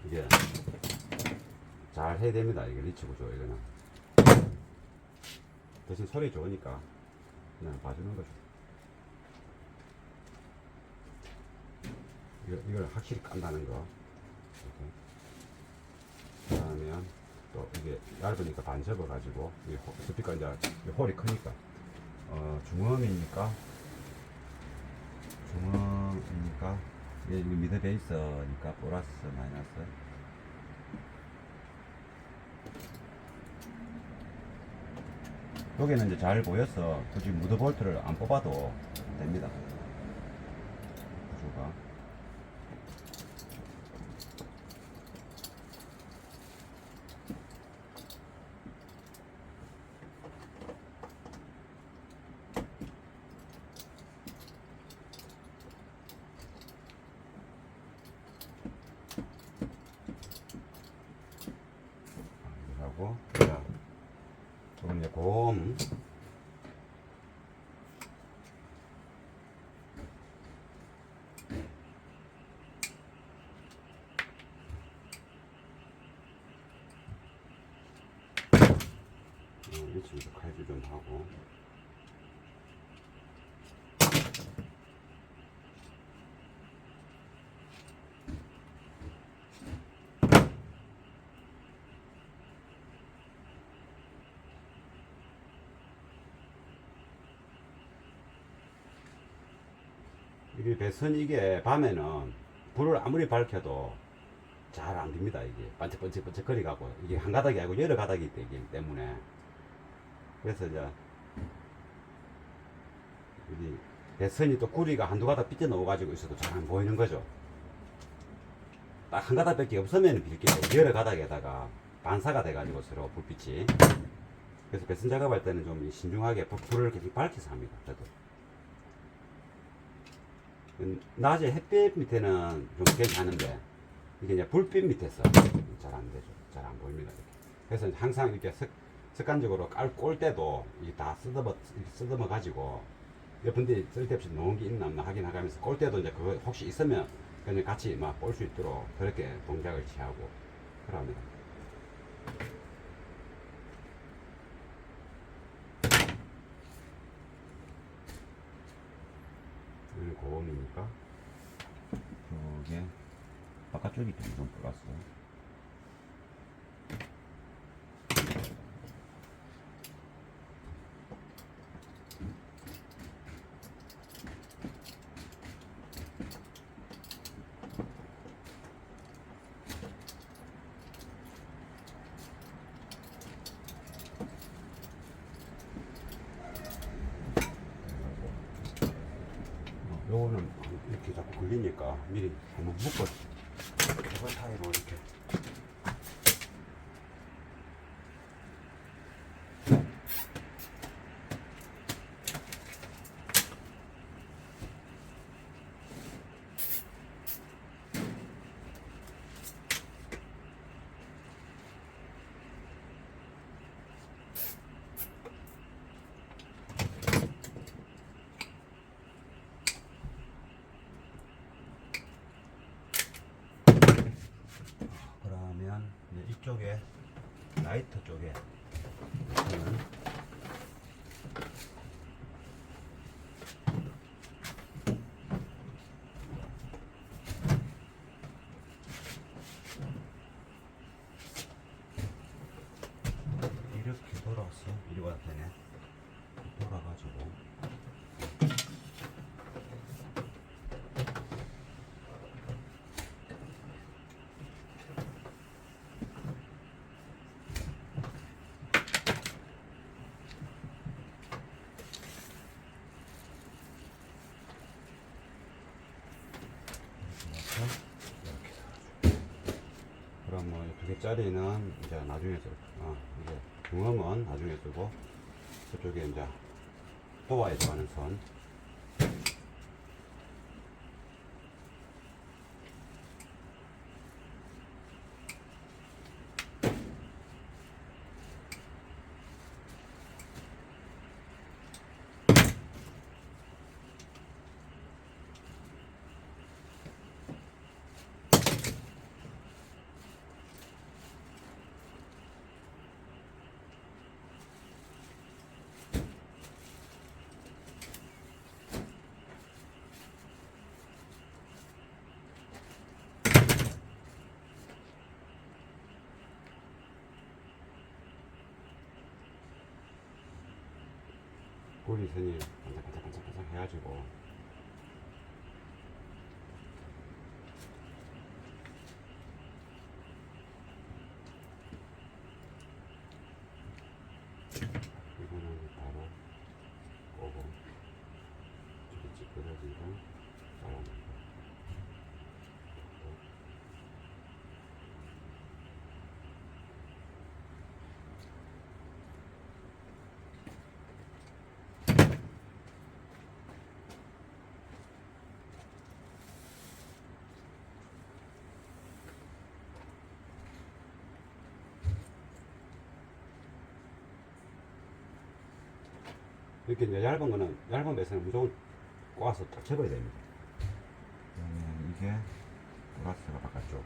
이게 잘 해야 됩니다. 이게 리치 구조 이거는 대신 소리 좋으니까 그냥 봐주는 거죠. 이걸 확실히 깐다는 거. 그러면 또 이게 얇으니까 반 접어가지고 스피커 이제 홀이 크니까 중음이니까 이게 미드 베이스니까 플러스 마이너스 여기는 이제 잘 보여서 굳이 무드 볼트를 안 뽑아도 됩니다. 구조가 하고 자, 그럼 이제 고음 위치부터 칼질 좀 하고. 이게 배선 이게 밤에는 불을 아무리 밝혀도 잘 안 됩니다. 이게 반짝반짝 거리가고 이게 한 가닥이 아니고 여러 가닥이 되기 때문에 그래서 이제 이 배선이 또 구리가 한두 가닥 삐져 넣어 가지고 있어도 잘 안 보이는 거죠. 딱 한 가닥밖에 없으면 빌게요. 여러 가닥에다가 반사가 돼 가지고 서로 불빛이. 그래서 배선 작업할 때는 좀 신중하게 불을 계속 밝혀서 합니다. 저도. 낮에 햇빛 밑에는 좀 괜찮은데 이게 이제 불빛 밑에서 잘 안 되죠. 잘 안 보입니다. 이렇게. 그래서 항상 이렇게 습관적으로 꼴 때도 이게 다 쓰다듬어 가지고 몇 군데 쓸데없이 놓은 게 있나 없나 확인하면서 꼴 때도 이제 그거 혹시 있으면 그냥 같이 막 볼 수 있도록 그렇게 동작을 취하고 그럽니다. 여기 고음이니까 저게 바깥쪽이 좀 플러스. 요거는 이렇게 자꾸 걸리니까 미리 한번 묶어 개발 타이로 이렇게. 그러면 이제 이쪽에 라이터 쪽에 저는 이렇게 돌아왔어. 이리 와도 되네. 돌아가지고 이렇게. 그럼 뭐 두 개짜리는 이제 나중에 쓸, 이게 중음은 나중에 쓰고 저쪽에 이제 도화에 들어가는 선. 구리선이 반짝반짝 해가지고 이거는 바로 꼬고 저기 찌끄러진 거 잘라내고 이렇게 이제 얇은 배선은 무조건 꼬아서 딱 접어야 됩니다. 그러면 이게 플러스가 바깥쪽.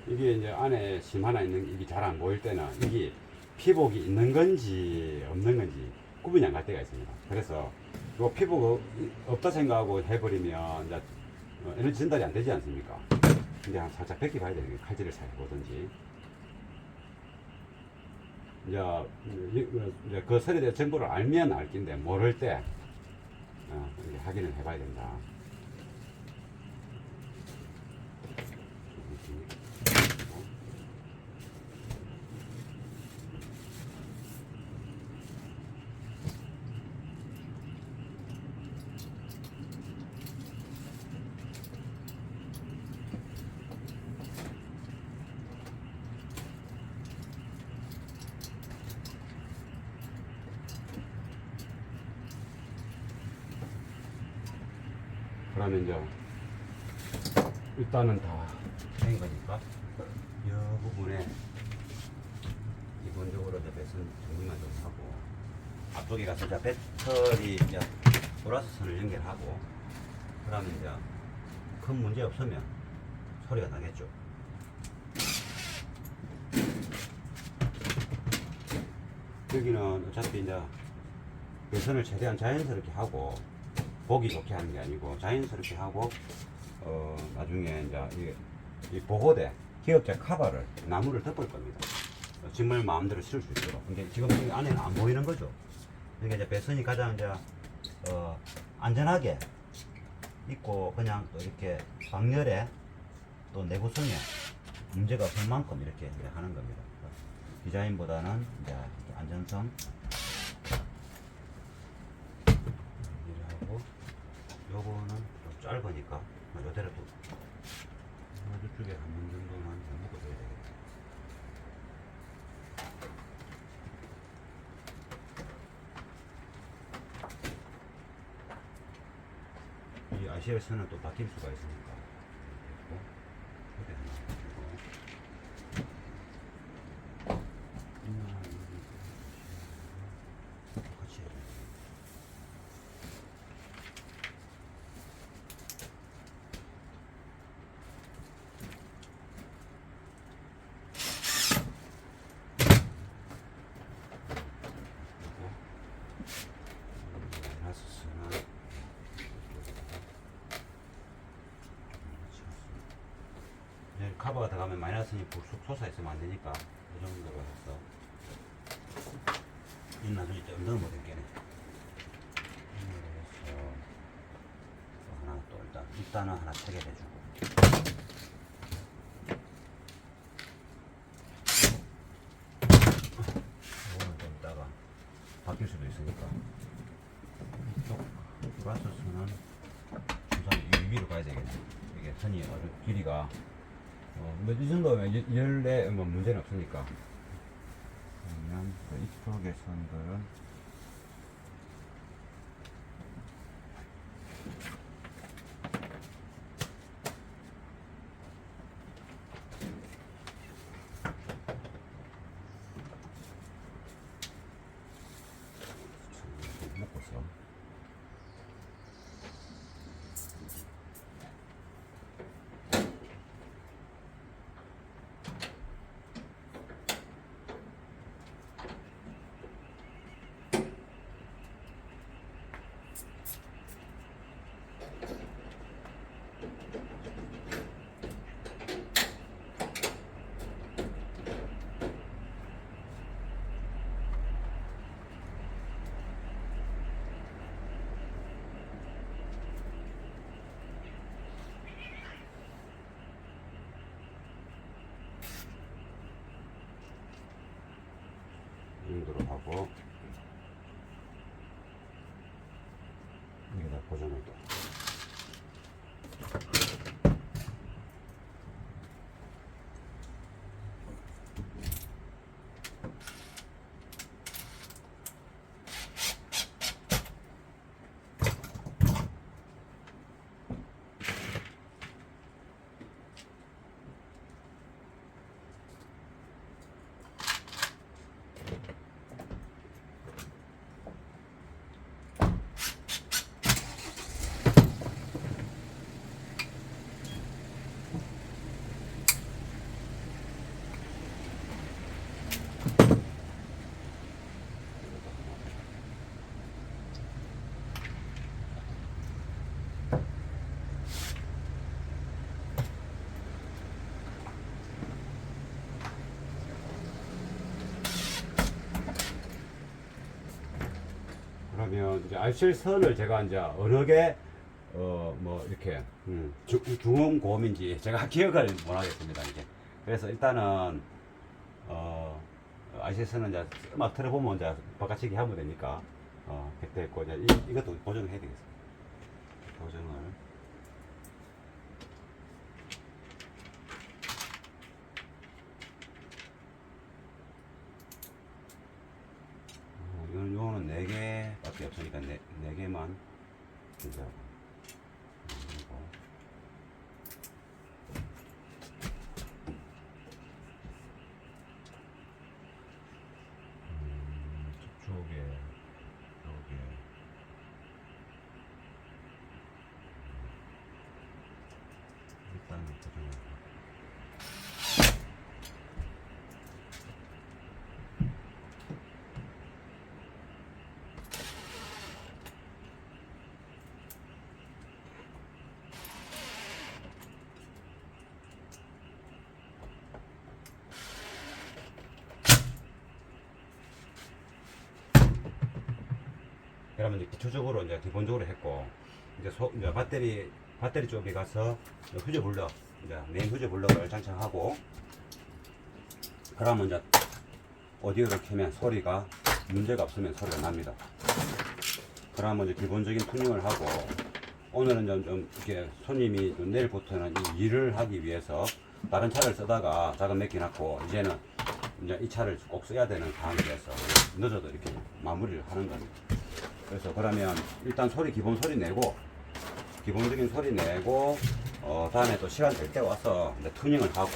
이게 이제 안에 심 하나 있는 이게 잘 안 보일 때는 이게 피복이 있는 건지 없는 건지 구분이 안 갈 때가 있습니다. 그래서 이 피복 없다 생각하고 해버리면 이제 에너지 전달이 안 되지 않습니까? 근데 한 살짝 벗기 봐야 돼요. 칼질을 잘 보든지. 이제 그 설에 대한 정보를 알면 알긴데 모를 때 이렇게 확인을 해봐야 된다. 그러면 이제 일단은 다 된 거니까 이 부분에 기본적으로 이제 배선 정리만 좀 하고 앞쪽에 가서 이제 배터리 이제 플러스 선을 연결하고 그러면 이제 큰 문제 없으면 소리가 나겠죠. 여기는 어차피 이제 배선을 최대한 자연스럽게 하고 보기 좋게 하는 게 아니고 자연스럽게 하고 나중에 이제 이 보호대 기업자 카바를 나무를 덮을 겁니다. 정말 마음대로 실을 수 있도록. 근데 지금 이 안에는 안 보이는 거죠. 그러니까 이제 배선이 가장 이제 안전하게 있고 그냥 또 이렇게 방열에 또 내구성에 문제가 없을 만큼 이렇게 이제 하는 겁니다. 디자인보다는 이제 안전성 하고 요거는 좀 짧으니까 요대로 또 이쪽에 한 번 정도만 묶어줘야 되겠다. 이 RCL선은 또 바뀔 수가 있으니까 이렇게 하나 똑같이 해야 돼. 카바가 들어가면 마이너스니 불쑥 솟아있으면 안 되니까 이 정도로 해서 이 나중에 좀 넣어 먹을게네. 그래서 또 하나 또 일단은 하나 체결해주고 이거는 좀 이따가 바뀔 수도 있으니까 이쪽 플러스 선은 우선 이 위로 가야 되겠네. 이게 선이 길이가 이 정도면 열에 뭐 문제는 없으니까. 그러면 이쪽의 선들은 묶어서 이 정도로 하고 여기다 고정을 또 그러면 이제 알실선을 제가 이제 어느 게 뭐 이렇게 중음 고음인지 제가 기억을 못 하겠습니다 이제. 그래서 일단은 알실선은 이제 음악 틀어보면 이제 바깥치기 하면 되니까 그때 있고 이제 이것도 보정을 해야 되겠습니다. 보정을. 요거는 4개밖에 없으니까 4개만 이제 저쪽에 여기 일단 보정을. 그러면 이제 기초적으로 이제 기본적으로 했고 이제 배터리 쪽에 가서 휴지 블럭 이제 메인 휴지 블럭을 장착하고 그러면 이제 오디오를 켜면 소리가 문제가 없으면 소리가 납니다. 그러면 이제 기본적인 튜닝을 하고 오늘은 좀 이렇게 손님이 좀 내일부터는 이 일을 하기 위해서 다른 차를 쓰다가 작업 몇 개 났고 이제는 이제 이 차를 꼭 써야 되는 상황이라서 늦어도 이렇게 마무리를 하는 겁니다. 그래서 그러면 일단 기본 소리 내고 기본적인 소리 내고 다음에 또 시간 될 때 와서 이제 튜닝을 하고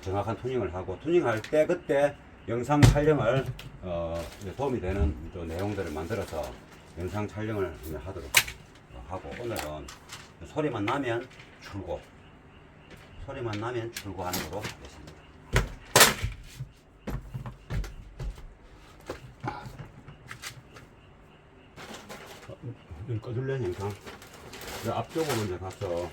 정확한 튜닝을 하고 튜닝할 때 그때 영상 촬영을 도움이 되는 또 내용들을 만들어서 영상 촬영을 하도록 하고 오늘은 소리만 나면 출고하는 걸로 하겠습니다. 좀 꺼줄래 영상? 앞쪽으로 이제 가서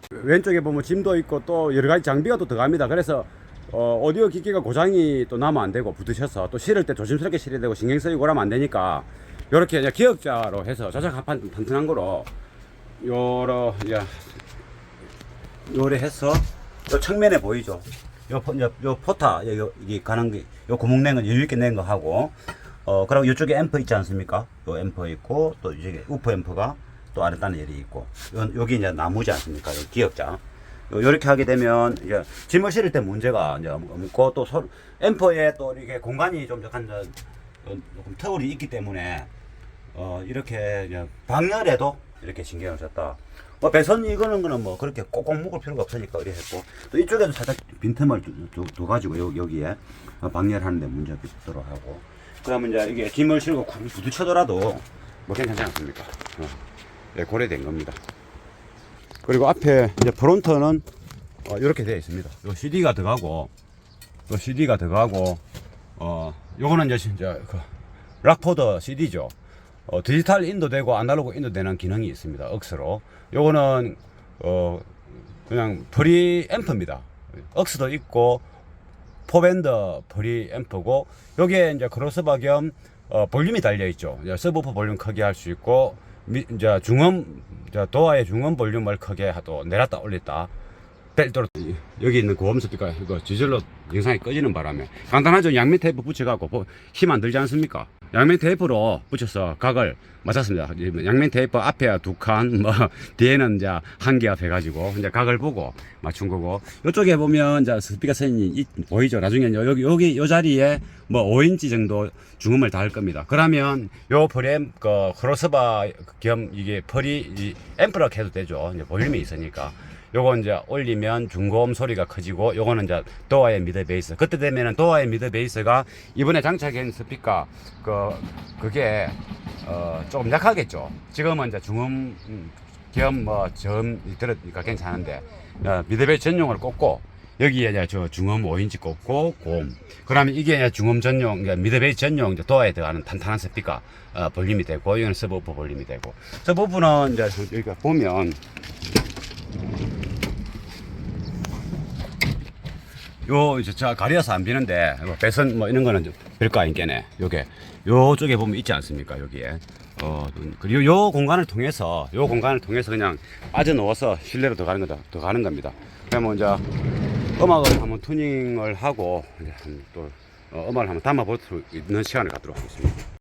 왼쪽에 보면 짐도 있고 또 여러 가지 장비가 또 들어갑니다. 그래서 오디오 기기가 고장이 또 나면 안 되고 부딪혀서 또 실을 때 조심스럽게 실어야 되고 신경 쓰이고 그러면 안 되니까 이렇게 이제 기역자로 해서 자작 합판 좀 튼튼한 거로 요래 해서 요 측면에 보이죠? 요 포타 여기 가는 게 요 구멍낸 여유 있게 낸 거 하고 그리고 이쪽에 앰프 있지 않습니까? 요 앰프 있고 또 이쪽에 우퍼 앰프가 또 아랫단에 열이 있고 여기 이제 나무지 않습니까? 여기 기역자. 요렇게 하게 되면 이제 짐을 실을 때 문제가 이제 없고 또 앰프에 또 이렇게 공간이 좀 약간 조금 터울이 있기 때문에 이렇게 이제 방열에도 이렇게 신경을 썼다. 뭐 배선 이거는 뭐 그렇게 꼭꼭 묶을 필요가 없으니까 이렇게 했고 또 이쪽에도 살짝 빈틈을 두 가지고 여기에 방열하는데 문제 없도록 하고 그러면 이제 이게 짐을 실고 부딪혀더라도 뭐 괜찮지 않습니까? 네, 고려된 겁니다. 그리고 앞에 이제 프론트는 이렇게 되어 있습니다. 요 CD가 들어가고 요거는 이제 그 락포더 CD죠. 디지털 인도되고 아날로그 인도되는 기능이 있습니다. 억스로. 요거는 그냥 프리 앰프입니다. 억스도 있고 포밴드 프리 앰프고 여기에 이제 크로스바 겸 볼륨이 달려 있죠. 서브우퍼 볼륨 크게 할 수 있고 이제 중음 도어의 중음 볼륨을 크게 또 내렸다 올렸다 별도로 여기 있는 고음 스피커 이거 지절로 영상이 꺼지는 바람에 간단하죠. 양면 테이프 붙여갖고 힘 안 들지 않습니까? 양면 테이프로 붙여서 각을 맞췄습니다. 양면 테이프 앞에 2칸 뭐 뒤에는 이제 1개 해가지고 이제 각을 보고 맞춘 거고 이쪽에 보면 이제 스피커 선이 보이죠. 나중에 여기 요 자리에 뭐 5인치 정도 중음을 닿을 겁니다. 그러면 요 프레임 크로스바 겸 이게 펄이 앰프로 해도 되죠. 이제 볼륨이 있으니까. 요거 이제 올리면 중고음 소리가 커지고 요거는 이제 도어의 미드 베이스. 그때 되면은 도어의 미드 베이스가 이번에 장착한 스피커 그게 조금 약하겠죠. 지금은 이제 중음 겸 저음 들으니까 괜찮은데 미드 베이스 전용을 꽂고 여기에 이제 저 중음 5인치 꽂고 고음. 그러면 이게 이제 중음 전용, 미드 베이스 전용 이제 도어에 들어가는 탄탄한 스피커 볼륨이 되고 이거는 서브우퍼 볼륨이 되고 서브우퍼는 이제 여기가 보면 요 이제 자 가려서 안 비는데 배선 뭐 이런 거는 별거 아닌게네. 요게 요쪽에 보면 있지 않습니까? 여기에 그리고 요 공간을 통해서 그냥 빠져 넣어서 실내로 더 가는 겁니다. 그러면 이제 음악을 한번 튜닝을 하고 이제 또 음악을 한번 담아볼 수 있는 시간을 갖도록 하겠습니다.